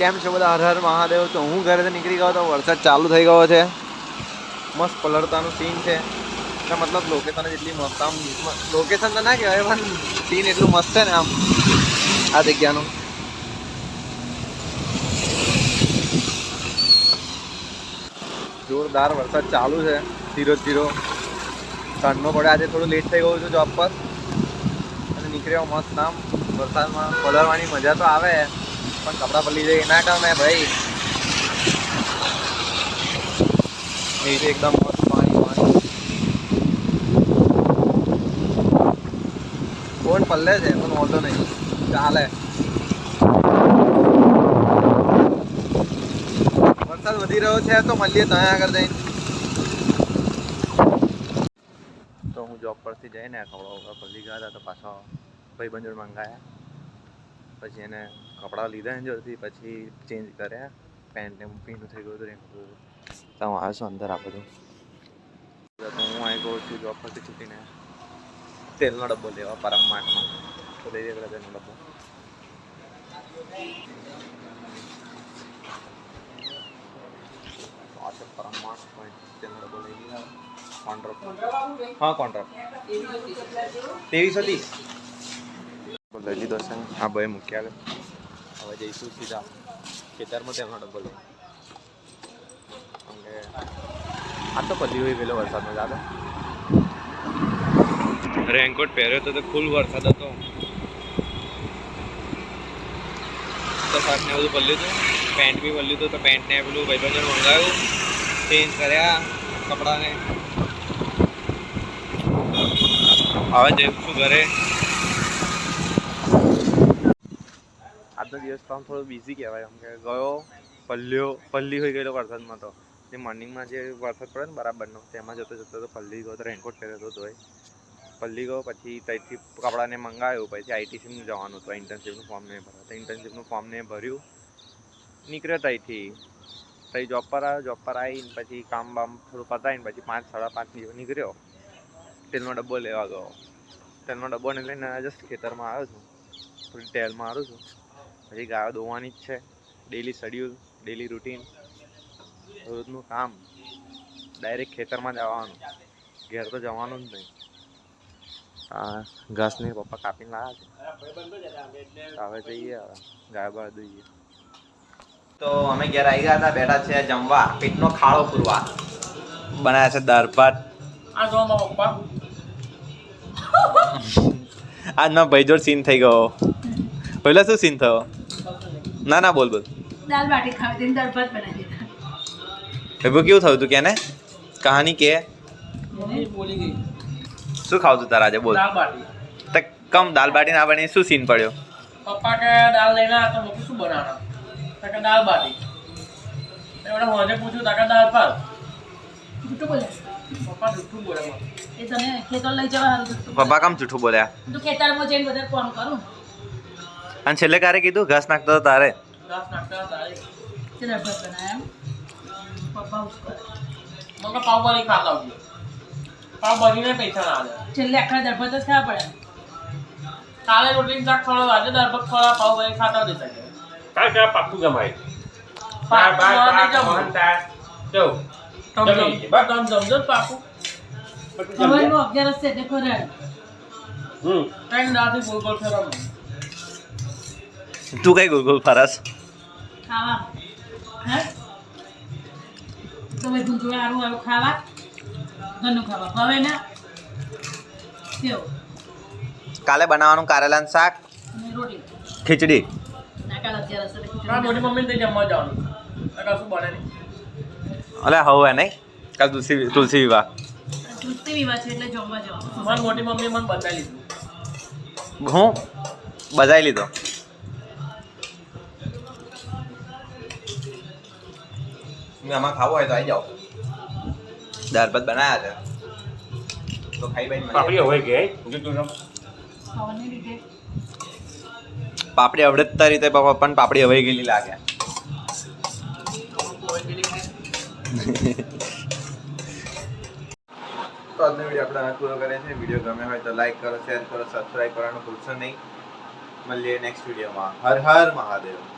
કેમ છો બધા? હર હર મહાદેવ. તો હું ઘરેથી નીકળી ગયો તો વરસાદ ચાલુ થઈ ગયો છે. મસ્ત પલળતાનું સીન છે. મતલબ લોકેશન એટલી મસ્ત, આમ લોકેશન તો ના કહેવાય પણ સીન એટલું મસ્ત છે ને આમ આ જગ્યાનું. જોરદાર વરસાદ ચાલુ છે, ધીરો ધીરો. ઠંડો પડે. આજે થોડું લેટ થઈ ગયું છું જોબ પર અને નીકળ્યો મસ્ત આમ વરસાદમાં. પલળવાની મજા તો આવે પણ કપડાં પલળી જાય ના ગમે ભાઈ. નીચે એકદમ મસ્ત પાણી પાણી. કોણ પલ્લે છે પણ વાંધો નહીં, ચાલે. વરસાદ વધી રહ્યો છે તો મળીએ ત્યાં આગળ જઈને. તો હું જોબ પરથી જઈને કપડા પલળી ગયા હતા તો પાછો ભાઈબંધ જોડે મંગાયા. પછી એને કપડાં લીધા એની જોડેથી, પછી ચેન્જ કર્યા. પેન્ટ ને ભીનું થઈ ગયું હતું. તો હું આવ્યો છું અંદર આ બધું. તો હું આવી ગયો છું જોબ પરથી છૂટીને તેલનો ડબ્બો લેવા પરમ માર્ટમાં. તો લઈ દે તેલનો ડબ્બો. પરમ માર્ટ તેલનો ડબ્બો લઈ લીધા. કોન્ટ્રાક્ટ, હા કોન્ટ્રાક્ટ 2330 લઈ લીધો છે. હા ભાઈ મૂક્યા. હવે જઈશું સીધા ખેતરમાં તેલનો ડબ્બો લઈ. કેમ કે આ તો પલ્લી હોય પેલો વરસાદનો જાતો. રેનકોટ પહેર્યો હતો તો ફૂલ વરસાદ હતો તો શર્ટ ને બધું પલ્લ્યું હતું. પેન્ટ બી પલ્લ્યું હતું તો પેન્ટ ને પેલું ભાઈબંધે મંગાવ્યું, ચેન્જ કર્યા કપડાને. હવે જઈશું ઘરે. આજનો દિવસ તો આમ થોડો બિઝી કહેવાય. કેમ કે ગયો પલ્લી હોઈ ગયેલો વરસાદમાં. તો જે મોર્નિંગમાં જે વરસાદ પડે ને બરાબરનો, તેમાં જતો તો પલ્લી ગયો. તો રેનકોટ પહેર્યો હતો તોય પલ્લી ગયો. પછી ત્યાંથી કપડાને મંગાવ્યું. પછી આઈટીસીનું જવાનું હતું, ઇન્ટર્નશીપનું ફોર્મ નહીં ભર્યું તો ઇન્ટર્નશીપનું ફોર્મ ને ભર્યું. નીકળ્યો ત્યાંથી. ત્યાં જોબ પર આવ્યો. જોબ પર આવીને પછી કામ બામ થોડું પતાવીને પછી 5 સાડા 5 જેવો નીકળ્યો. તેલનો ડબ્બો લેવા ગયો. તેલનો ડબ્બો ને લઈને જસ્ટ ખેતરમાં આવ્યો છું. થોડી ટેલ મારું છું. પછી ગાયો દોવાની જ છે. ડેલી શેડ્યુલ, ડેલી રૂટીન, રોજનું કામ. ડાયરેક્ટ ખેતરમાં જવાનું, ઘેર તો જવાનું જ નહીં. હા, ઘાસને પપ્પા કાપીને લાવ્યા છે. હવે જઈએ, હવે ગાય બાય દઈએ. તો અમે ઘેર આવી ગયા હતા, બેઠા છે જમવા, પેટનો ખાડો પૂરવા. બનાવ્યા છે દાળ ભાત. આજનો ભાઈ જોડ સીન થઈ ગયો. પહેલા શું સીન થયો? ના ના બોલ બોલ. દાળ બાટી ખાવી હતી, દાળ ભાત બનાવી દીધા. કેવું થયું તું કેને? કહાની કે બોલી ગઈ. શું ખાવું તું તારા આજે બોલ? દાળ બાટી. તો કમ દાળ બાટી ના બની, શું સીન પડ્યો? પપ્પા કે દાળ લઈને આ તો મેં શું બનાવના? તો કે દાળ બાટી. એવડે મને પૂછ્યું તો કે દાળ ભાત. જૂઠું બોલે. પપ્પા જૂઠું બોલે. એ તને ખેતર લઈ જવા હારું જૂઠું. પપ્પા કામ જૂઠું બોલ્યા? તું ખેતરમાં જઈને બધા ફોન કરું. અને છેલ્લે કારે કીધું ઘાસ નાખતો હતો તારે? ઘાસ નાખતા તારે. તે દાળ ભાત બનાયા એમ. પપ્પા ઉસકો. મને પાવભાજી ખાતા આવજો. પાવભાજીને પૈસા ના આલે. છેલ્લે આખા દાળ ભાત જ ખાવા પડે. કાલે રોટલી શાક ખવડાવ, આજે દાળ ભાત ખવડાવ, પાવભાજી ખાતા દેતા છે. काय काय पाकू जमाय પાકું बाय નહીં बाय જમવું. म्हणतात तो તમ સમજો પાકું. હવારનો 11 છે તે ફરાય. ત્રણ દાથી ગોળ ગોળ ફેરવવાનું. તું કઈ ગોલ ગોલ ફરસ? ખાવા. હે? તમે ગુંજવા આરું ખાવા. ઘરનું ખાવા. હવે ના કેવું? કાલે બનાવવાનું કારેલાનું શાક, અને રોટલી. ખીચડી. ના કાલે 11 છે ખીચડી. મોટી મમ્મી તે જમવા જવાનું. કાકા શું બને નહીં. અલે હવે નહીં, કાલ તુલસી વિવાહ. તુલસી વિવાહ છે એટલે જમવા જવાનું. મારી મોટી મમ્મી મને બતાવી લીધું. હું બધાઈ લીધો. આમાં ખાવું હોય તો આવી જાઓ. દાળ ભાત બનાવ્યા છે તો ખાઈ ભાઈ. पापड़ी होय गे जो तू ખાવાની રીતે પાપડી આવડે જ રીતે બાપા પણ પાપડી હવાઈ ગયેલી લાગે. તો આજનો વિડીયો આપણે પૂરો કરે છે. વિડીયો ગમે હોય તો લાઈક કરો, શેર કરો, સબસ્ક્રાઈબ કરવાનું ભૂલશો નહીં. મળીએ નેક્સ્ટ વિડીયોમાં. હર હર મહાદેવ.